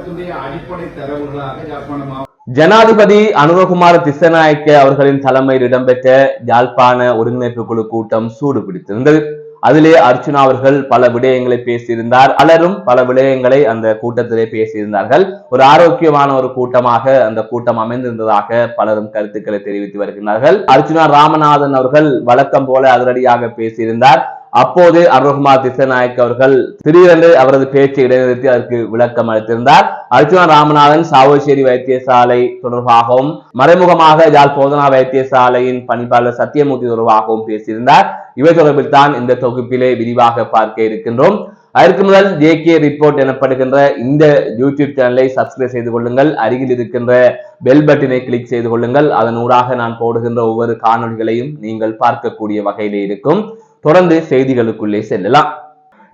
கூட்டத்துடைய அடிப்படை தரவுகளாக யாழ்ப்பாண ஜனாதிபதி அனுரகுமார திஸ்ஸநாயக்க அவர்களின் தலைமையில் இடம்பெற்ற யாழ்ப்பாண ஒருங்கிணைப்பு குழு கூட்டம் சூடு பிடித்திருந்தது. அதிலே அர்ச்சுனா அவர்கள் பல விடயங்களை பேசியிருந்தார். பலரும் பல விடயங்களை அந்த கூட்டத்திலே பேசியிருந்தார்கள். ஒரு ஆரோக்கியமான ஒரு கூட்டமாக அந்த கூட்டம் அமைந்திருந்ததாக பலரும் கருத்துக்களை தெரிவித்து வருகிறார்கள். அர்ச்சுனா ராமநாதன் அவர்கள் வழக்கம் போல அதிரடியாக பேசியிருந்தார். அப்போது அனுரகுமார் திஸ்ஸநாயக்க அவர்கள் திடீரென்று அவரது பேச்சை இடைநிறுத்தி அதற்கு விளக்கம் அளித்திருந்தார். அர்ச்சுனா ராமநாதன் சாவகச்சேரி வைத்தியசாலை தொடர்பாகவும் மறைமுகமாக யாழ் போதனா வைத்தியசாலையின் பணிப்பாளர் சத்தியமூர்த்தி தொடர்பாகவும் பேசியிருந்தார். இவை தொடர்பில் தான் இந்த தொகுப்பிலே விரிவாக பார்க்க இருக்கின்றோம். அதற்கு முதல் ஜேகே ரிப்போர்ட் எனப்படுகின்ற இந்த யூடியூப் சேனலை சப்ஸ்கிரைப் செய்து கொள்ளுங்கள். அருகில் இருக்கின்ற பெல் பட்டனை கிளிக் செய்து கொள்ளுங்கள். அதன் ஊடாக நான் போடுகின்ற ஒவ்வொரு காணொலிகளையும் நீங்கள் பார்க்கக்கூடிய வகையிலே இருக்கும். தொடர்ந்து செய்திகளுக்குள்ளே செல்லலாம்.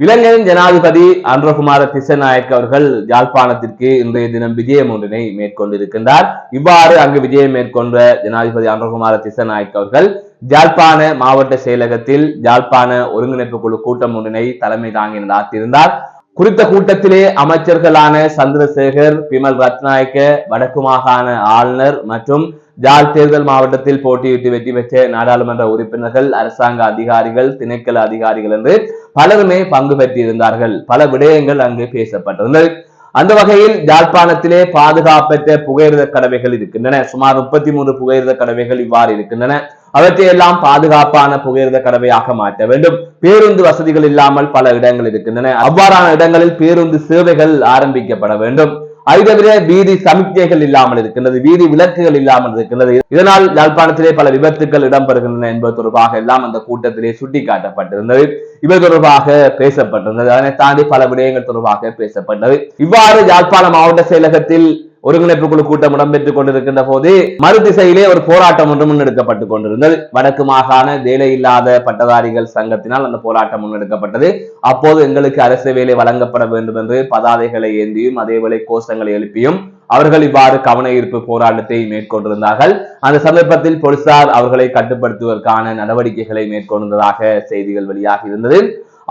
இலங்கையின் ஜனாதிபதி அனுரகுமார திஸ்ஸநாயக்க அவர்கள் யாழ்ப்பாணத்திற்கு இன்றைய தினம் விஜயம் ஒன்றினை மேற்கொண்டிருக்கின்றார். இவ்வாறு அங்கு விஜயம் மேற்கொண்ட ஜனாதிபதி அனுரகுமார திஸ்ஸநாயக்க அவர்கள் யாழ்ப்பாண மாவட்ட செயலகத்தில் யாழ்ப்பாண ஒருங்கிணைப்பு குழு கூட்டம் ஒன்றினை தலைமை தாங்கி நடாத்தியிருந்தார். குறித்த கூட்டத்திலே அமைச்சர்களான சந்திரசேகர், பிமல் ரத்நாயக்க, வடக்கு மாகாண ஆளுநர் மற்றும் யாழ் தேர்தல் மாவட்டத்தில் போட்டியிட்டு வெற்றி பெற்ற நாடாளுமன்ற உறுப்பினர்கள், அரசாங்க அதிகாரிகள், திணைக்கள அதிகாரிகள் என்று பலருமே பங்கு பெற்றிருந்தார்கள். பல விடயங்கள் அங்கு பேசப்பட்டிருந்தது. அந்த வகையில் யாழ்ப்பாணத்திலே பாதுகாப்பற்ற புகையிரத கடவைகள் இருக்கின்றன. சுமார் 33 புகையிரத கடவைகள் இவ்வாறு இருக்கின்றன. அவற்றையெல்லாம் பாதுகாப்பான புகையிரத கடவையாக மாற்ற வேண்டும். பேருந்து வசதிகள் இல்லாமல் பல இடங்கள் இருக்கின்றன. அவ்வாறான இடங்களில் பேருந்து சேவைகள் ஆரம்பிக்கப்பட வேண்டும். அதை தவிர வீதி சமிக்ஞைகள் இல்லாமல் இருக்கின்றது, வீதி விளக்குகள் இல்லாமல் இருக்கின்றது. இதனால் யாழ்ப்பாணத்திலே பல விபத்துக்கள் இடம்பெறுகின்றன என்பது தொடர்பாக எல்லாம் அந்த கூட்டத்திலே சுட்டிக்காட்டப்பட்டிருந்தது. இவை தொடர்பாக பேசப்பட்டிருந்தது. அதனை தாண்டி பல விடயங்கள் தொடர்பாக பேசப்பட்டது. இவ்வாறு யாழ்ப்பாண மாவட்ட செயலகத்தில் ஒருங்கிணைப்பு குழு கூட்டம் இடம்பெற்றுக் கொண்டிருக்கின்ற போது மறு திசையிலே ஒரு போராட்டம் ஒன்று முன்னெடுக்கப்பட்டுக் கொண்டிருந்தது. வடக்கு மாகாண வேலை இல்லாத பட்டதாரிகள் சங்கத்தினால் அந்த போராட்டம் முன்னெடுக்கப்பட்டது. அப்போது எங்களுக்கு அரசு வேலை வழங்கப்பட வேண்டும் என்று பதாதைகளை ஏந்தியும் அதேவேளை கோஷங்களை எழுப்பியும் அவர்கள் இவ்வாறு கவன ஈர்ப்பு போராட்டத்தை மேற்கொண்டிருந்தார்கள். அந்த சந்தர்ப்பத்தில் போலீசார் அவர்களை கட்டுப்படுத்துவதற்கான நடவடிக்கைகளை மேற்கொண்டதாக செய்திகள் வெளியாகி இருந்தது.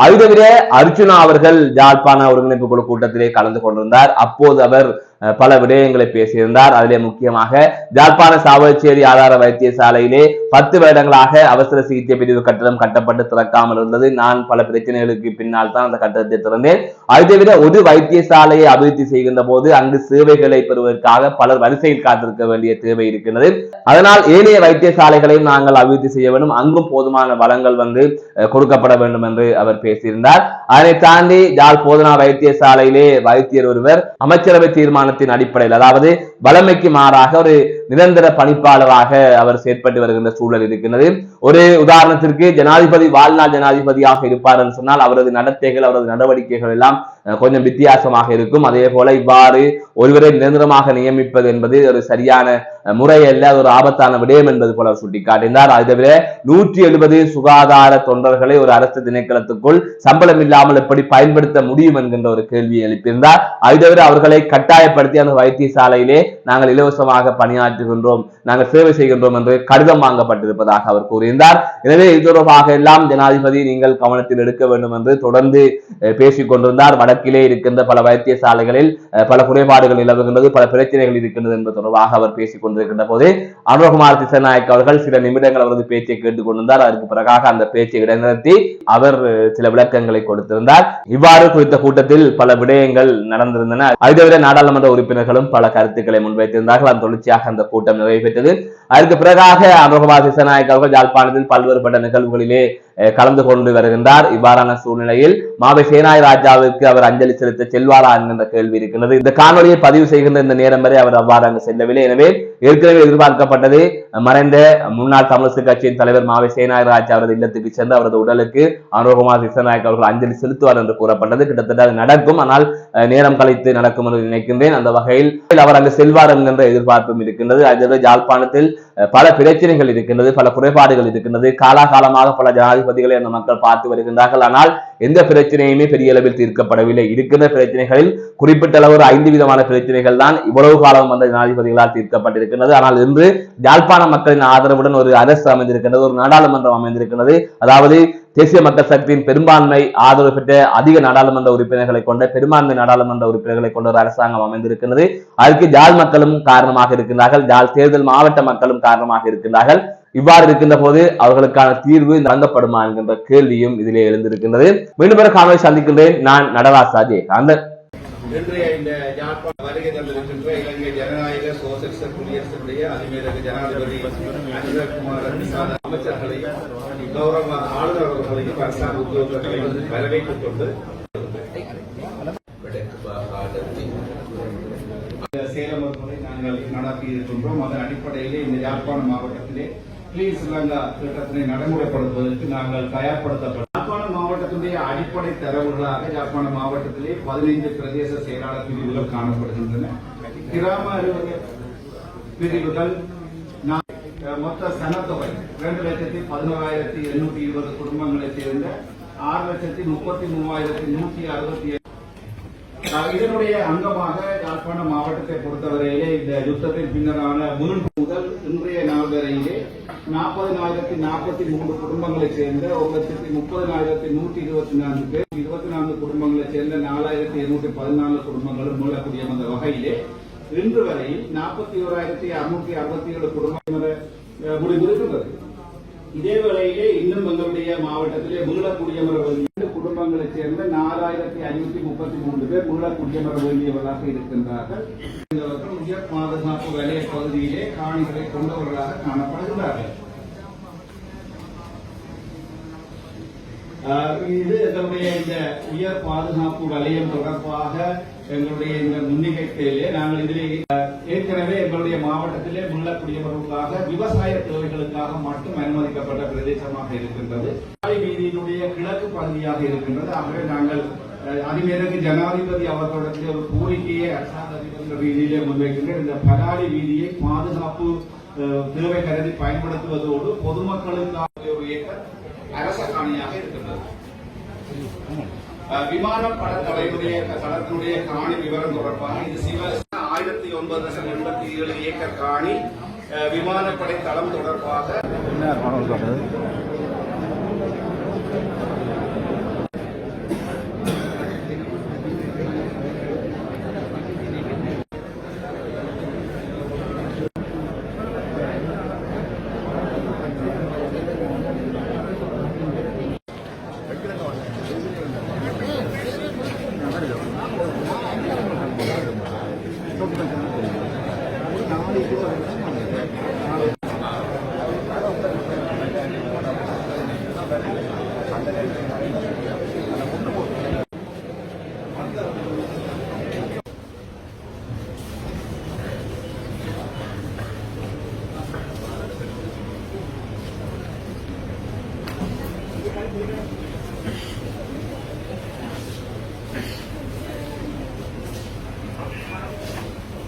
அது தவிர அர்ச்சுனா அவர்கள் யாழ்ப்பாண ஒருங்கிணைப்பு குழு கூட்டத்திலே கலந்து கொண்டிருந்தார். அப்போது அவர் பல விடயங்களை பேசியிருந்தார். அதிலே முக்கியமாக யாழ்ப்பாண சாவகச்சேரி ஆதார வைத்தியசாலையிலே 10 வருடங்களாக அவசர சிகிச்சை பிரிவு கட்டடம் கட்டப்பட்டு திறக்காமல் இருந்தது. நான் பல பிரச்சனைகளுக்கு பின்னால் தான் அந்த கட்டடத்தை திறந்தேன். அது தவிர ஒரு வைத்தியசாலையை அபிவிருத்தி செய்கின்ற போது அங்கு சேவைகளை பெறுவதற்காக பலர் வரிசையில் காத்திருக்க வேண்டிய தேவை இருக்கின்றது. அதனால் ஏனைய வைத்தியசாலைகளையும் நாங்கள் அபிவிருத்தி செய்ய வேண்டும், அங்கும் போதுமான வளங்கள் கொடுக்கப்பட வேண்டும் என்று அவர் பேசியிருந்தார். அதனை தாண்டி யாழ் போதனா வைத்தியசாலையிலே வைத்தியர் ஒருவர் அமைச்சரவை தீர்மானத்தின் அடிப்படையில், அதாவது வளமைக்கு மாறாக ஒரு நிரந்தர பணிப்பாளராக அவர் செயற்பட்டு வருகின்ற சூழல் இருக்கின்றது. ஒரு உதாரணத்திற்கு ஜனாதிபதி வாழ்நாள் ஜனாதிபதியாக இருப்பார் என்று சொன்னால் அவரது நடத்தைகள், அவரது நடவடிக்கைகள் எல்லாம் கொஞ்சம் வித்தியாசமாக இருக்கும். அதே போல இவ்வாறு ஒருவரை நிரந்தரமாக நியமிப்பது என்பது ஒரு சரியான முறை அல்ல, அது ஒரு ஆபத்தான விடயம் என்பது போல சுட்டிக்காட்டினார். அது தவிர 170 சுகாதார தொண்டர்களை ஒரு அரசு திணைக்களத்துக்குள் சம்பளம் இல்லாமல் எப்படி பயன்படுத்த முடியும் என்கின்ற ஒரு கேள்வியை எழுப்பியிருந்தார். அது தவிர அவர்களை கட்டாயப்படுத்தி அந்த வைத்தியசாலையிலே நாங்கள் இலவசமாக பணியாற்றுகின்றோம், நாங்கள் சேவை செய்கின்றோம் என்று கடிதம் வாங்கப்பட்டிருப்பதாக அவர் கூறியிருந்தார். எனவே இது தொடர்பாக எல்லாம் ஜனாதிபதி நீங்கள் கவனத்தில் எடுக்க வேண்டும் என்று தொடர்ந்து பேசிக் கொண்டிருந்தார். வடக்கிலே இருக்கின்ற பல வைத்தியசாலைகளில் பல குறைபாடுகள் நிலவுகின்றது, பல பிரச்சனைகள் இருக்கின்றது என்பது தொடர்பாக அவர் பேசிக் கொண்டிருக்கின்ற போது அனுரகுமார திஸ்ஸநாயக்க அவர்கள் சில நிமிடங்கள் அவரது பேச்சை கேட்டுக் கொண்டிருந்தார். அதற்கு பிறகாக அந்த பேச்சை இடைநிறுத்தி அவர் சில விளக்கங்களை கொடுத்திருந்தார். இவ்வாறு குறித்த கூட்டத்தில் பல விடயங்கள் நடந்திருந்தன. அது தவிர நாடாளுமன்ற உறுப்பினர்களும் பல கருத்துக்களை முன்வைத்திருந்தார்கள். அந்த தொடர்ச்சியாக அந்த கூட்டம் நிறைவு பெற்றது. அதற்கு பிறகாக அனுரகுமார திஸ்ஸநாயக்க அவர்கள் யாழ்ப்பாணத்தில் பல்வேறுபட்ட நிகழ்வுகளிலே கலந்து கொண்டு வருகின்றார். இவ்வாறான சூழ்நிலையில் மாவை சேனாய் ராஜாவுக்கு அவர் அஞ்சலி செலுத்த செல்வாரா என்கின்ற கேள்வி இருக்கின்றது. இந்த காணொலியை பதிவு செய்கின்ற இந்த நேரம் வரை அவர் அவ்வாறு அங்கு செல்லவில்லை. எனவே ஏற்கனவே எதிர்பார்க்கப்பட்டது மறைந்த முன்னாள் தமிழரசு கட்சியின் தலைவர் மாவை சேனாய் ராஜா அவரது இல்லத்துக்கு சென்று அவரது உடலுக்கு அனுரகுமார திஸ்ஸநாயக்க அவர்கள் அஞ்சலி செலுத்துவார் என்று கூறப்பட்டது. கிட்டத்தட்ட அது நடக்கும், ஆனால் நேரம் கழித்து நடக்கும் என்று நினைக்கின்றேன். அந்த வகையில் அவர் அங்கு செல்வார் என்கின்ற எதிர்பார்ப்பும் இருக்கின்றது. அது யாழ்ப்பாணத்தில் பல பிரச்சனைகள் இருக்கின்றது, பல குறைபாடுகள் இருக்கின்றது. காலாகாலமாக பல ஜனாதிபதிகளை அந்த மக்கள் பார்த்து வருகின்றார்கள். ஆனால் எந்த பிரச்சனையுமே பெரிய அளவில் தீர்க்கப்படவில்லை. இருக்கின்ற பிரச்சனைகளில் குறிப்பிட்ட அளவு 5 விதமான பிரச்சனைகள் தான் இவ்வளவு காலம் வந்த ஜனாதிபதிகளால் தீர்க்கப்பட்டிருக்கின்றது. ஆனால் இன்று யாழ்ப்பாண மக்களின் ஆதரவுடன் ஒரு அரசு அமைந்திருக்கின்றது, ஒரு நாடாளுமன்றம் அமைந்திருக்கின்றது. அதாவது தேசிய மக்கள் சக்தியின் பெரும்பான்மை ஆதரவு பெற்ற அதிக நாடாளுமன்ற உறுப்பினர்களை கொண்ட பெரும்பான்மை நாடாளுமன்ற உறுப்பினர்களை கொண்ட ஒரு அரசாங்கம் அமைந்திருக்கிறது. அதற்கு ஜாழ் மக்களும் காரணமாக இருக்கின்றார்கள், ஜாழ் தேர்தல் மாவட்ட மக்களும் காரணமாக இருக்கின்றார்கள். இவ்வாறு இருக்கின்ற போது அவர்களுக்கான தீர்வு வழங்கப்படுமா என்கின்ற கேள்வியும் இதிலே எழுந்திருக்கின்றது. மீண்டும் ஒரு காணொலி சந்திக்கின்றேன். நான் நடராசா ஜெயகாந்தன். இன்றைய இந்த யாழ்ப்பாண வருகை தந்திருக்கின்ற இலங்கை ஜனநாயக சோசலிச குடியரசுடைய அதிமேதகு ஜனாதிபதி அனுரகுமார திசாநாயக்க அமைச்சர்களையும் கௌரவ ஆளுநர் அவர்களையும் அரசாங்க உத்தியோகர்களையும் வரவேற்றுக் கொண்டு சேலம் முறை நாங்கள் நடத்தி இருக்கின்றோம். அதன் அடிப்படையிலே இந்த யாழ்ப்பாண மாவட்டத்திலே கிளீன் ஸ்ரீலங்கா திட்டத்தினை நடைமுறைப்படுத்துவதற்கு நாங்கள் தயார்படுத்தப்பட்டோம். யாழ்ப்பாணம் மாவட்டத்தினுடைய அடிப்படை தரவுகளாக யாழ்ப்பாண மாவட்டத்திலே 15 பிரதேச செயலாளர் பிரிவுகள் காணப்படுகின்றன. கிராம அலுவலக பிரிவுகள் மொத்த சனத்தொகை 2,11,820 குடும்பங்களைச் சேர்ந்த 6,33,167. இதனுடைய அங்கமாக யாழ்ப்பாண மாவட்டத்தை பொறுத்தவரையிலே இந்த யுத்தத்தின் பின்னரான முதல் இன்றைய நாள் வரையிலே 40,043 குடும்பங்களைச் சேர்ந்த 1,30,124 பேர், 24 குடும்பங்களைச் சேர்ந்த 4,214 குடும்பங்களும் மீளக்கூடிய அந்த வகையிலே இன்று வரையில் 41,667 குடும்பம் முடிந்திருக்கின்றது. இதே வேளையிலே இன்னும் எங்களுடைய மாவட்டத்திலே மீளக்குடியமர குடும்பங்களைச் சேர்ந்த 4,533 பேர் மீளக்குடியமர வேண்டியவர்களாக இருக்கின்றார்கள். உயர் பாதுகாப்பு வலய பகுதியிலே காணிகளை கொண்டவர்களாக காணப்படுகிறார்கள். இது எங்களுடைய இந்த உயர் பாதுகாப்பு வலயம் தொடர்பாக எங்களுடைய இந்த முன்னிலையிலே நாங்கள் இதிலே ஏற்கனவே எங்களுடைய மாவட்டத்திலே மீளக்குடியவர்களுக்காக விவசாய தேவைகளுக்காக மட்டும் அனுமதிக்கப்பட்ட பிரதேசமாக இருக்கின்றது. வீதியினுடைய கிழக்கு பகுதியாக இருக்கின்றது. ஆகவே நாங்கள் அதிமேதகு ஜனாதிபதி அவர்களிடத்திலே ஒரு கோரிக்கையை அரசாங்க அதிபர் ரீதியிலே முன்வைக்கின்ற இந்த பலாலி வீதியை பாதுகாப்பு தேவை கருதி பயன்படுத்துவதோடு பொதுமக்களுக்காக ஒரு ஏக்கர் அரச காணியாக இருக்கின்றது. விமானப்பட தளத்தினுடைய காணி விவரம் தொடர்பாக இது 1,987 ஏக்கர் காணி விமானப்படை தளம் தொடர்பாக